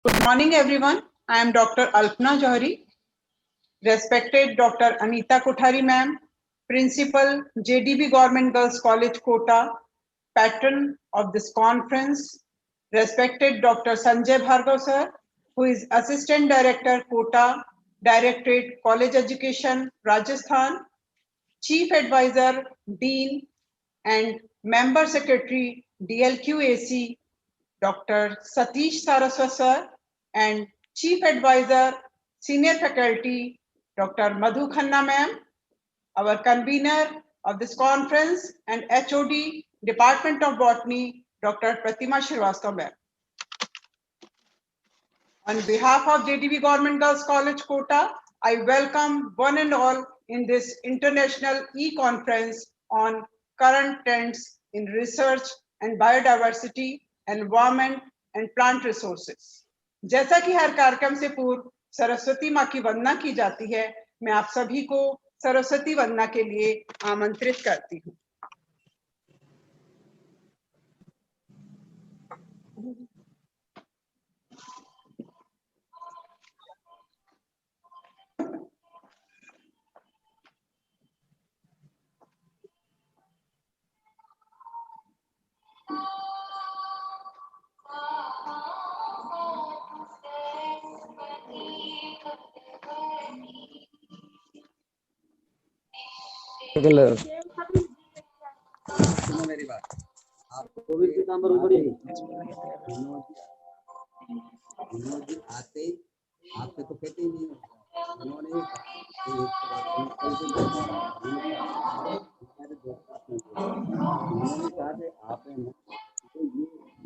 Good morning, everyone. I am Dr. Alpna Johari, respected Dr. Anita Kothari ma'am, Principal, JDB Government Girls College, Kota, patron of this conference, respected Dr. Sanjay Bhargav sir, who is Assistant Director, Kota, Directorate College Education, Rajasthan, Chief Advisor, Dean, and Member Secretary, DLQAC, Dr. Satish Saraswat sir, and Chief Advisor, Senior Faculty, Dr. Madhu Khanna ma'am, our convener of this conference, and HOD, Department of Botany, Dr. Pratima Srivastava ma'am. On behalf of JDB Government Girls College, Kota, I welcome one and all in this international e-conference on current trends in research and biodiversity, environment and plant resources. जैसा कि हर कार्यक्रम से पूर्व सरस्वती माँ की वंदना की जाती है, मैं आप सभी को सरस्वती वंदना के लिए आमंत्रित करती हूँ। मेरी बात आपको भी पीताम्बर ऊपर ही विनोद जी आते आपसे तो कहते ही नहीं उन्होंने कहा कि आपने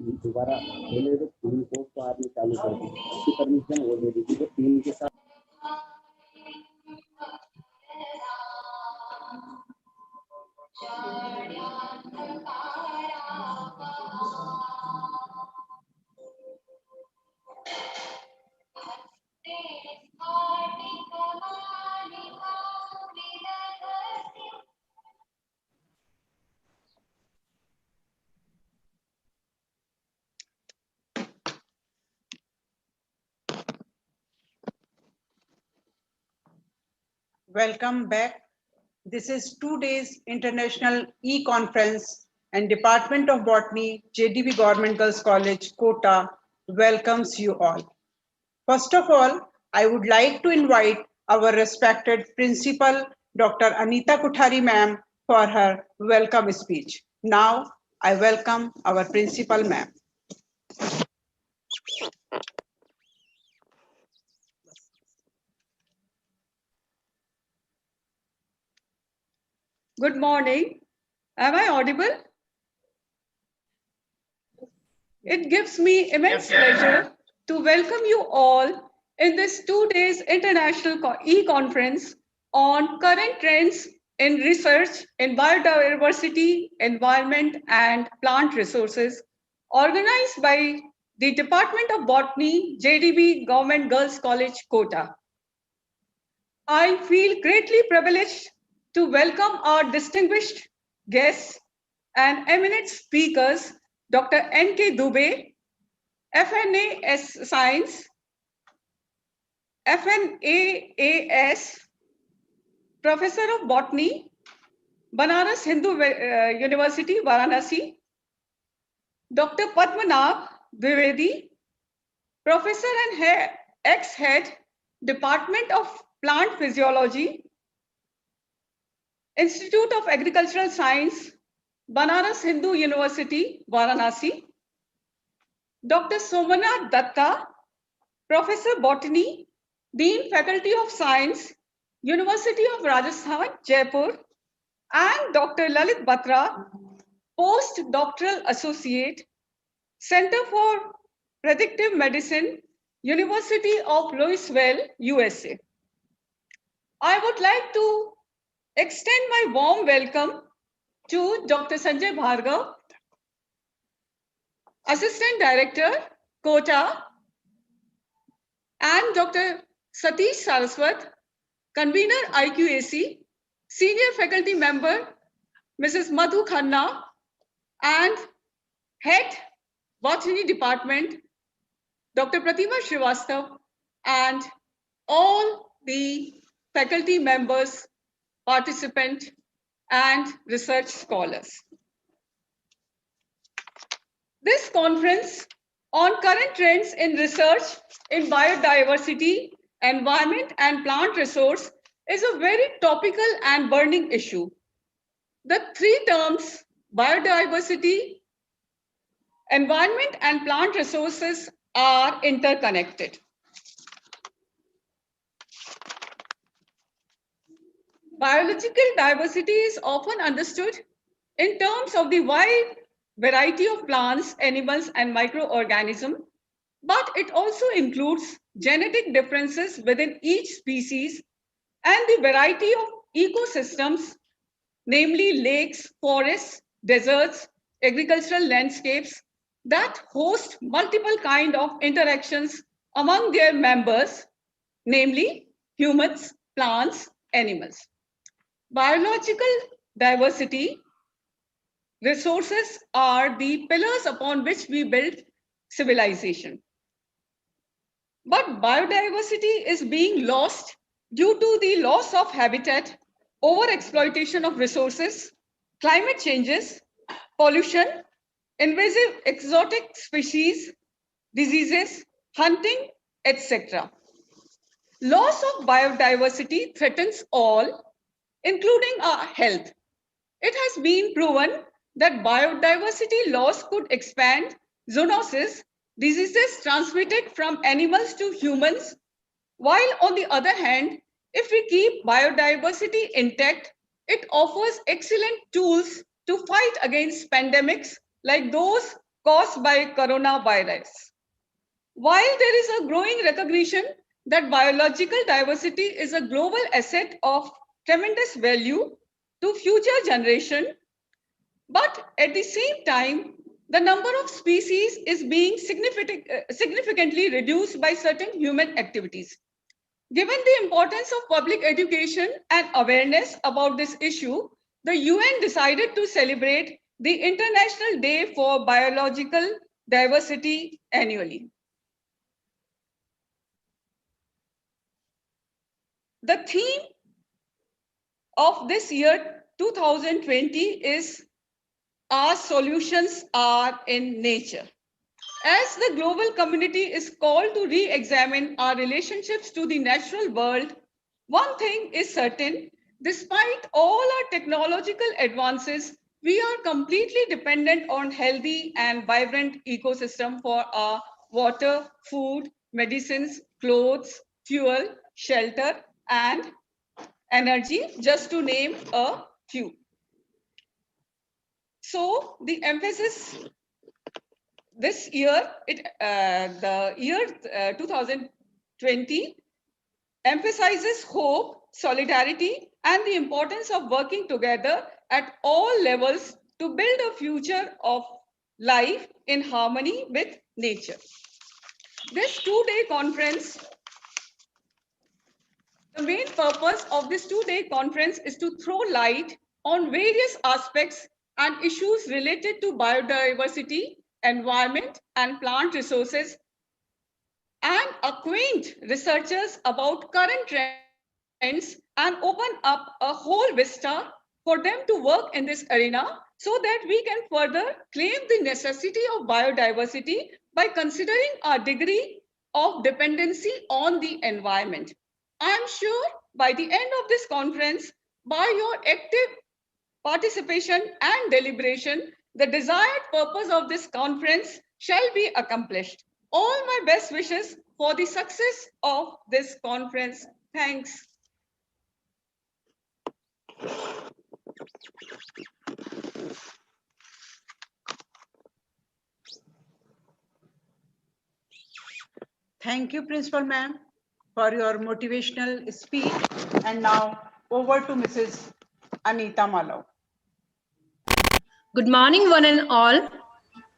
ये दोबारा पहले तो 3 कोर्स तो आपने चालू कर दी उसकी परमिशन वो दे दी थी तो 3 के साथ Welcome back. This is 2 days international e-conference and Department of Botany, JDB Government Girls College, Kota welcomes you all. First of all, I would like to invite our respected principal, Dr. Anita Kothari ma'am, for her welcome speech. Now, I welcome our principal ma'am. Good morning. Am I audible? It gives me immense pleasure to welcome you all in this 2 days international e-conference on current trends in research in biodiversity, environment, and plant resources, organized by the Department of Botany, JDB Government Girls College, Kota. I feel greatly privileged to welcome our distinguished guests and eminent speakers, Dr. N.K. Dubey, FNAS Science, FNAAS, Professor of Botany, Banaras Hindu University, Varanasi, Dr. Padmanabh Dwivedi, Professor and ex-head, Department of Plant Physiology, Institute of Agricultural Science, Banaras Hindu University, Varanasi, Dr. Somanath Datta, Professor Botany, Dean Faculty of Science, University of Rajasthan, Jaipur, and Dr. Lalit Batra, Postdoctoral Associate, Center for Predictive Medicine, University of Louisville, USA. I would like to extend my warm welcome to Dr. Sanjay Bhargav, Assistant Director, Kota, and Dr. Satish Saraswat, Convener IQAC, Senior Faculty Member, Mrs. Madhu Khanna, and Head Botany Department, Dr. Pratima Srivastav, and all the faculty members, participants, and research scholars. This conference on current trends in research in biodiversity, environment, and plant resource is a very topical and burning issue. The three terms, biodiversity, environment, and plant resources, are interconnected. Biological diversity is often understood in terms of the wide variety of plants, animals, and microorganisms, but it also includes genetic differences within each species and the variety of ecosystems, namely lakes, forests, deserts, agricultural landscapes that host multiple kinds of interactions among their members, namely humans, plants, animals. Biological diversity resources are the pillars upon which we build civilization. But biodiversity is being lost due to the loss of habitat, overexploitation of resources, climate changes, pollution, invasive exotic species, diseases, hunting, etc. Loss of biodiversity threatens all, including our health. It has been proven that biodiversity loss could expand zoonosis, diseases transmitted from animals to humans, while on the other hand, if we keep biodiversity intact, it offers excellent tools to fight against pandemics like those caused by coronavirus. While there is a growing recognition that biological diversity is a global asset of tremendous value to future generations, but at the same time, the number of species is being significantly reduced by certain human activities. Given the importance of public education and awareness about this issue, the UN decided to celebrate the International Day for Biological Diversity annually. The theme of this year 2020 is "Our solutions are in nature." As the global community is called to re-examine our relationships to the natural world, one thing is certain: despite all our technological advances, we are completely dependent on healthy and vibrant ecosystem for our water, food, medicines, clothes, fuel, shelter, and energy, just to name a few. So the emphasis this year, the year 2020 emphasizes hope, solidarity, and the importance of working together at all levels to build a future of life in harmony with nature. This two-day conference, the main purpose of this two-day conference is to throw light on various aspects and issues related to biodiversity, environment, and plant resources, and acquaint researchers about current trends and open up a whole vista for them to work in this arena so that we can further claim the necessity of biodiversity by considering our degree of dependency on the environment. I am sure by the end of this conference, by your active participation and deliberation, the desired purpose of this conference shall be accomplished. All my best wishes for the success of this conference. Thanks. Thank you, Principal Ma'am, for your motivational speech. And now over to Mrs. Anita Malav. Good morning, one and all.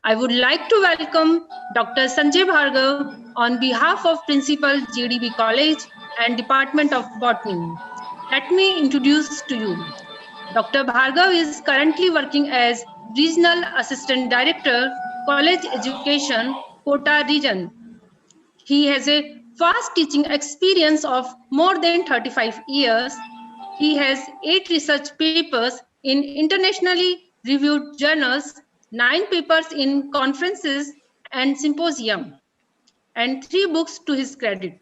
I would like to welcome Dr. Sanjay Bhargav on behalf of Principal JDB College and Department of Botany. Let me introduce to you. Dr. Bhargav is currently working as Regional Assistant Director, College Education, Kota Region. He has a vast teaching experience of more than 35 years. He has 8 research papers in internationally reviewed journals, 9 papers in conferences and symposium, and 3 books to his credit.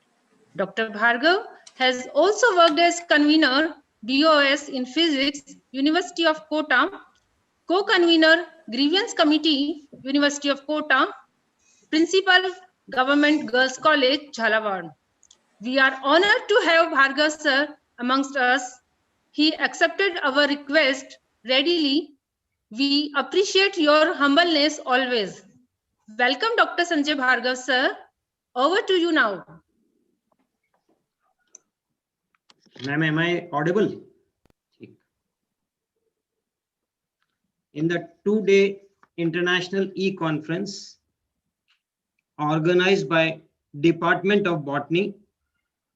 Dr. Bhargav has also worked as convener BOS in Physics, University of Kota, co-convener Grievance Committee, University of Kota, Principal Government Girls College, Jhalawad. We are honored to have Bhargav sir amongst us. He accepted our request readily. We appreciate your humbleness always. Welcome, Dr. Sanjay Bhargav sir. Over to you now. Ma'am, am I audible? In the 2-day international e-conference organized by Department of Botany,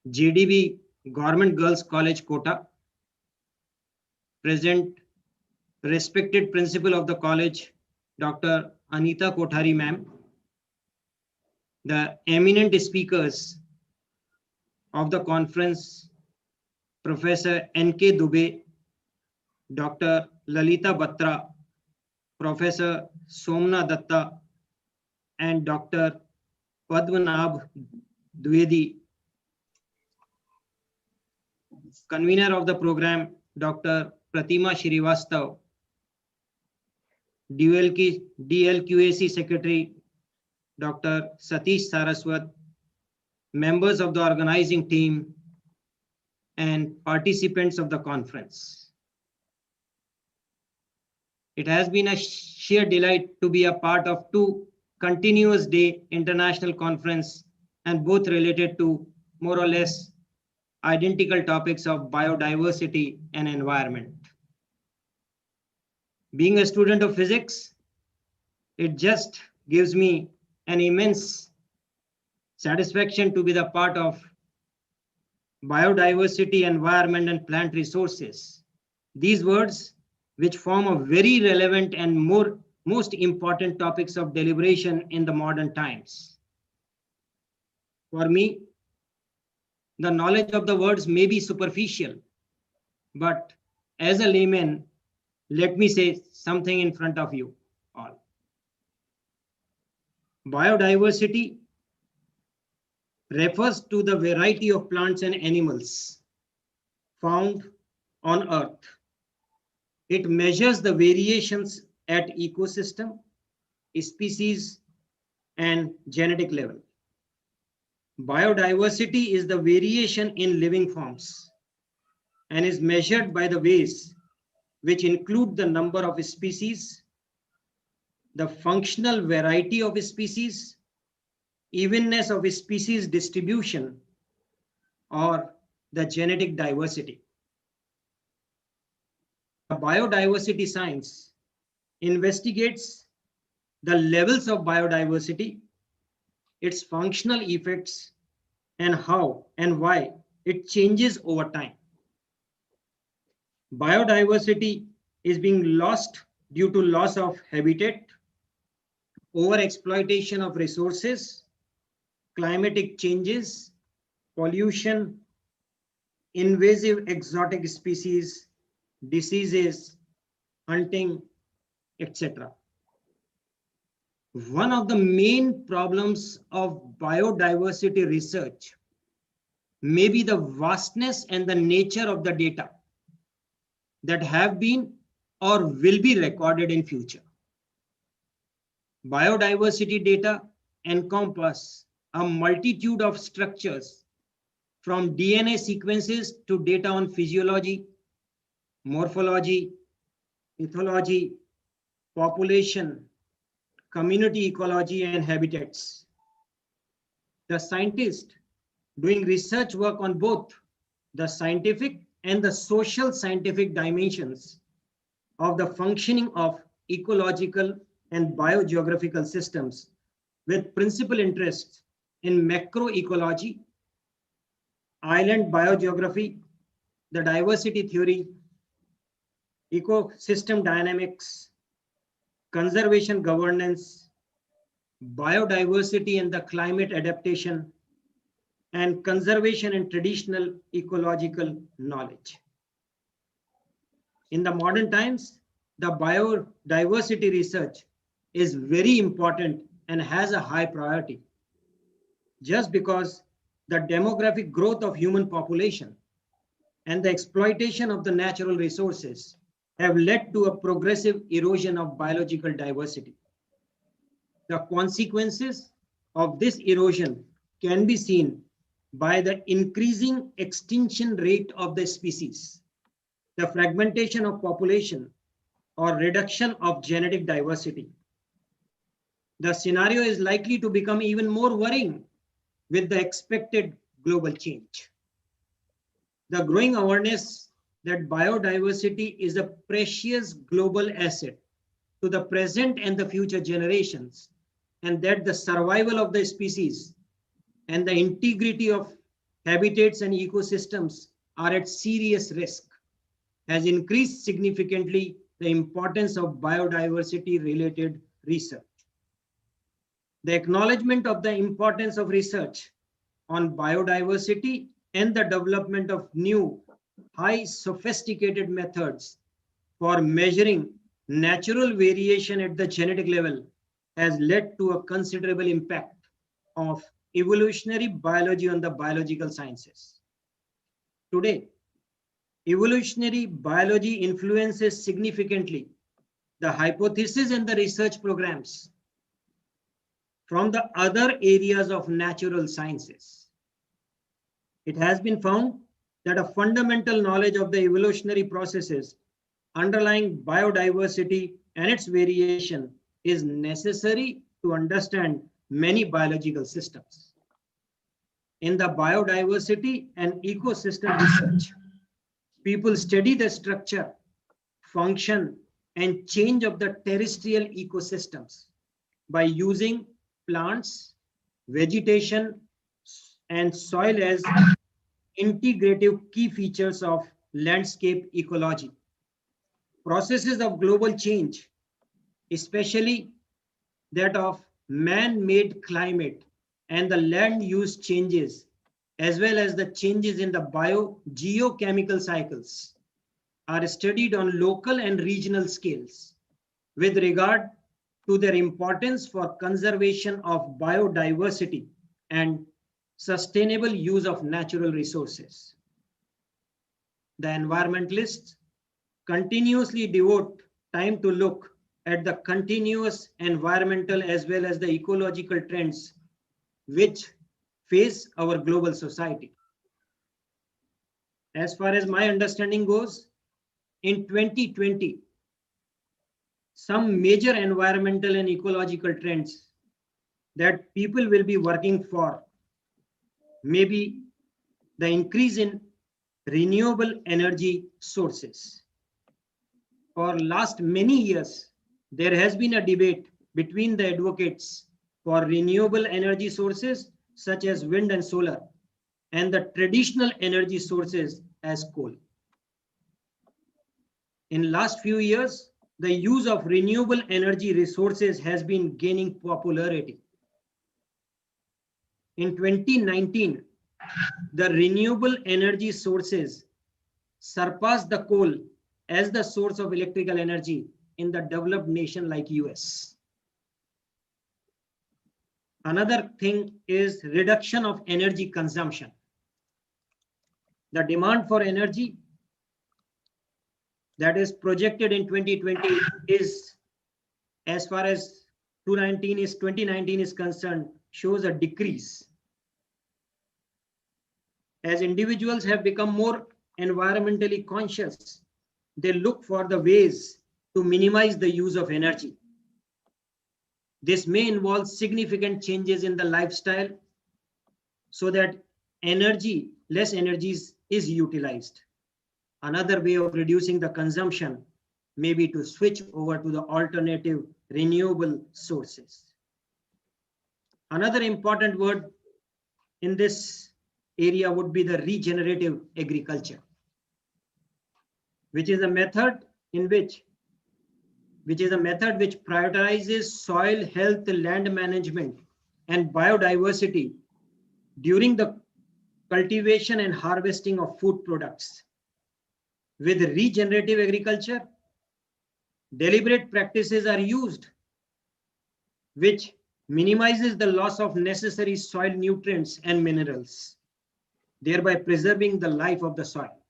JDB Government Girls College, Kota, present respected principal of the college, Dr. Anita Kothari ma'am, the eminent speakers of the conference, Professor N.K. Dubey, Dr. Lalita Batra, Professor Somna Datta, and Dr. Padmanabh Dwivedi, convener of the program, Dr. Pratima Srivastav, DLQAC Secretary, Dr. Satish Saraswat, members of the organizing team, and participants of the conference. It has been a sheer delight to be a part of 2 continuous day international conference, and both related to more or less identical topics of biodiversity and environment. Being a student of physics, it just gives me an immense satisfaction to be the part of biodiversity, environment, and plant resources. These words, which form a very relevant and most important topics of deliberation in the modern times. For me, the knowledge of the words may be superficial, but as a layman, let me say something in front of you all. Biodiversity refers to the variety of plants and animals found on Earth. It measures the variations at ecosystem, species, and genetic level. Biodiversity is the variation in living forms and is measured by the ways which include the number of species, the functional variety of species, evenness of species distribution, or the genetic diversity. The biodiversity science investigates the levels of biodiversity, its functional effects, and how and why it changes over time. Biodiversity is being lost due to loss of habitat, overexploitation of resources, climatic changes, pollution, invasive exotic species, diseases, hunting, etc. One of the main problems of biodiversity research may be the vastness and the nature of the data that have been or will be recorded in future. Biodiversity data encompass a multitude of structures, from DNA sequences to data on physiology, morphology, ethology, population, community ecology, and habitats. The scientist doing research work on both the scientific and the social scientific dimensions of the functioning of ecological and biogeographical systems, with principal interests in macroecology, island biogeography, the diversity theory, ecosystem dynamics, conservation governance, biodiversity and the climate adaptation, and conservation and traditional ecological knowledge. In the modern times, the biodiversity research is very important and has a high priority, just because the demographic growth of human population and the exploitation of the natural resources have led to a progressive erosion of biological diversity. The consequences of this erosion can be seen by the increasing extinction rate of the species, the fragmentation of population, or reduction of genetic diversity. The scenario is likely to become even more worrying with the expected global change. The growing awareness that biodiversity is a precious global asset to the present and the future generations, and that the survival of the species and the integrity of habitats and ecosystems are at serious risk, has increased significantly the importance of biodiversity related research. The acknowledgement of the importance of research on biodiversity and the development of new, high sophisticated methods for measuring natural variation at the genetic level has led to a considerable impact of evolutionary biology on the biological sciences. Today, evolutionary biology influences significantly the hypothesis and the research programs from the other areas of natural sciences. It has been found that a fundamental knowledge of the evolutionary processes underlying biodiversity and its variation is necessary to understand many biological systems. In the biodiversity and ecosystem research, people study the structure, function, and change of the terrestrial ecosystems by using plants, vegetation, and soil as integrative key features of landscape ecology. Processes of global change, especially that of man-made climate and the land use changes, as well as the changes in the geochemical cycles, are studied on local and regional scales with regard to their importance for conservation of biodiversity and sustainable use of natural resources. The environmentalists continuously devote time to look at the continuous environmental as well as the ecological trends which face our global society. As far as my understanding goes, in 2020, some major environmental and ecological trends that people will be working for may be the increase in renewable energy sources. For last many years, there has been a debate between the advocates for renewable energy sources such as wind and solar and the traditional energy sources as coal. In last few years, the use of renewable energy resources has been gaining popularity. In 2019, the renewable energy sources surpassed the coal as the source of electrical energy in the developed nation like US. Another thing is reduction of energy consumption. The demand for energy that is projected in 2020 is, as far as 2019 is concerned, shows a decrease. As individuals have become more environmentally conscious, they look for the ways to minimize the use of energy. This may involve significant changes in the lifestyle so that less energy is utilized. Another way of reducing the consumption may be to switch over to the alternative renewable sources. Another important word in this area would be the regenerative agriculture, which is a method which prioritizes soil health, land management, and biodiversity during the cultivation and harvesting of food products. With regenerative agriculture, deliberate practices are used, which minimizes the loss of necessary soil nutrients and minerals, thereby preserving the life of the soil.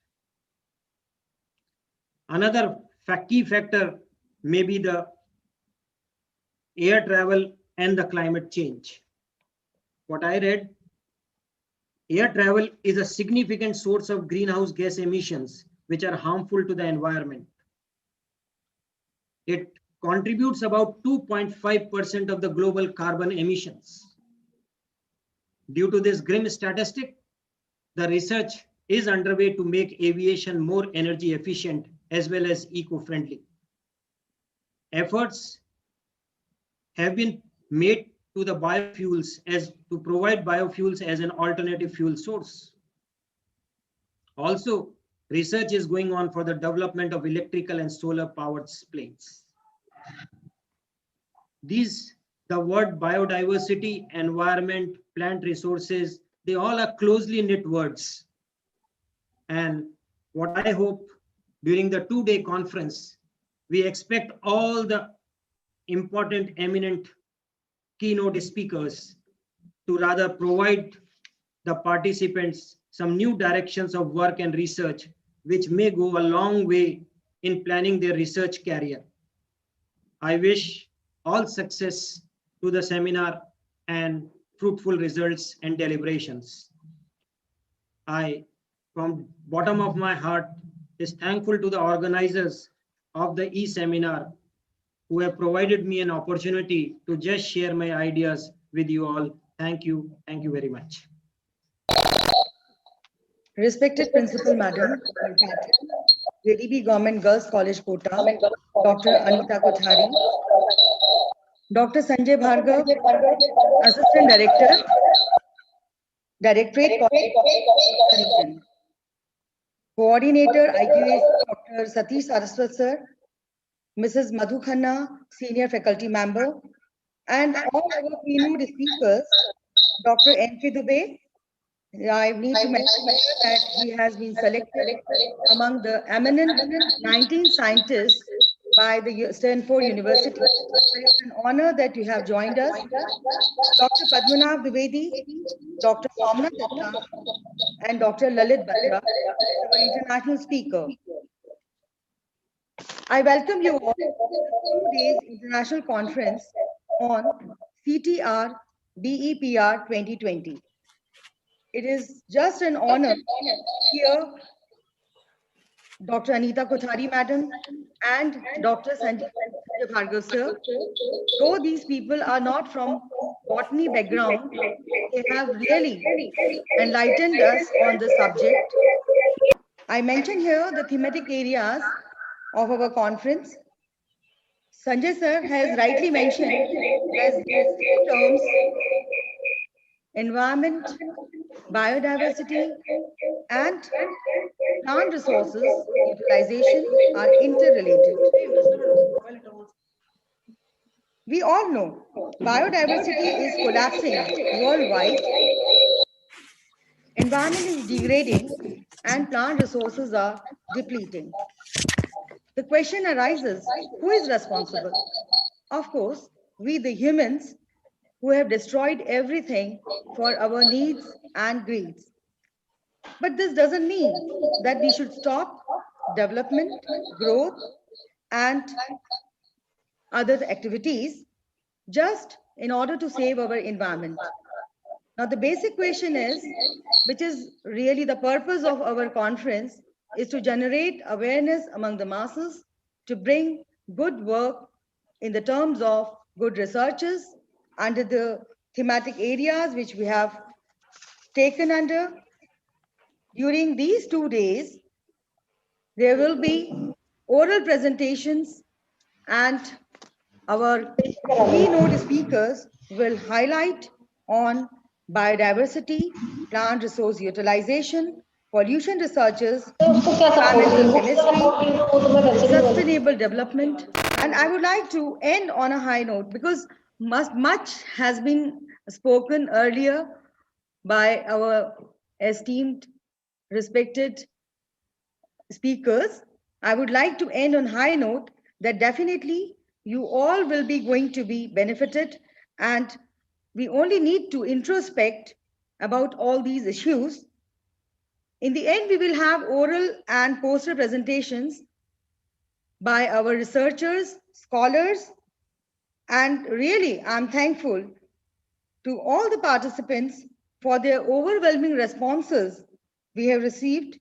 Another key factor may be the air travel and the climate change. What I read, air travel is a significant source of greenhouse gas emissions, which are harmful to the environment. It contributes about 2.5% of the global carbon emissions. Due to this grim statistic, the research is underway to make aviation more energy efficient as well as eco-friendly. Efforts have been made to the biofuels to provide biofuels as an alternative fuel source. Also, research is going on for the development of electrical and solar powered planes. The word biodiversity, environment, plant resources, they all are closely knit words. And what I hope during the 2-day conference, we expect all the important, eminent keynote speakers to rather provide the participants some new directions of work and research, which may go a long way in planning their research career. I wish all success to the seminar and fruitful results and deliberations. I, from bottom of my heart, is thankful to the organizers of the e-seminar who have provided me an opportunity to just share my ideas with you all. Thank you. Thank you very much. Respected Principal Madam, JDB Government Girls College Kota, Dr. Anita Kothari, Dr. Sanjay Bhargav, Assistant Director, Directorate College, Coordinator IQAC, Dr. Satish Saraswat Sir, Mrs. Madhu Khanna, Senior Faculty Member, and all our keynote speakers, Dr. N.K. Dubey. I need to mention that he has been selected among the eminent 19 scientists by the Stanford University. It's an honor that you have joined us. Dr. Padmanabh Dwivedi, Dr. Somnath Datta, and Dr. Lalit Batra, our international speaker. I welcome you all to the 2 days international conference on CTR BEPR 2020. It is just an honor to hear Dr. Anita Kothari Madam and Dr. Sanjay Bhargav Sir. Though these people are not from botany background, they have really enlightened us on the subject. I mentioned here the thematic areas of our conference. Sanjay Sir has rightly mentioned as 3 terms: environment, biodiversity, and plant resources utilization are interrelated. We all know biodiversity is collapsing worldwide, environment is degrading, and plant resources are depleting. The question arises, who is responsible? Of course, we the humans who have destroyed everything for our needs and greeds. But this doesn't mean that we should stop development, growth, and other activities just in order to save our environment. Now, the basic question is, which is really the purpose of our conference, is to generate awareness among the masses, to bring good work in the terms of good researches under the thematic areas which we have taken under. During these 2 days, there will be oral presentations and our keynote speakers will highlight on biodiversity, plant resource utilization, pollution researches, environmental chemistry, sustainable development. And I would like to end on a high note because much has been spoken earlier by our esteemed, respected speakers, I would like to end on high note that definitely you all will be going to be benefited, and we only need to introspect about all these issues. In the end, we will have oral and poster presentations by our researchers, scholars, and really I'm thankful to all the participants for their overwhelming responses we have received,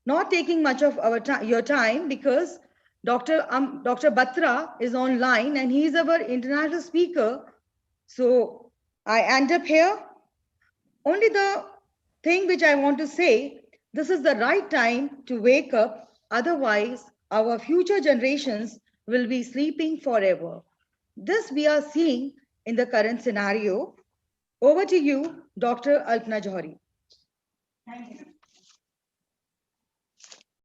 not taking much of your time because Dr. Batra is online and he is our international speaker. So I end up here. Only the thing which I want to say, this is the right time to wake up. Otherwise, our future generations will be sleeping forever. This we are seeing in the current scenario. Over to you, Dr. Alpna Johari. Thank you.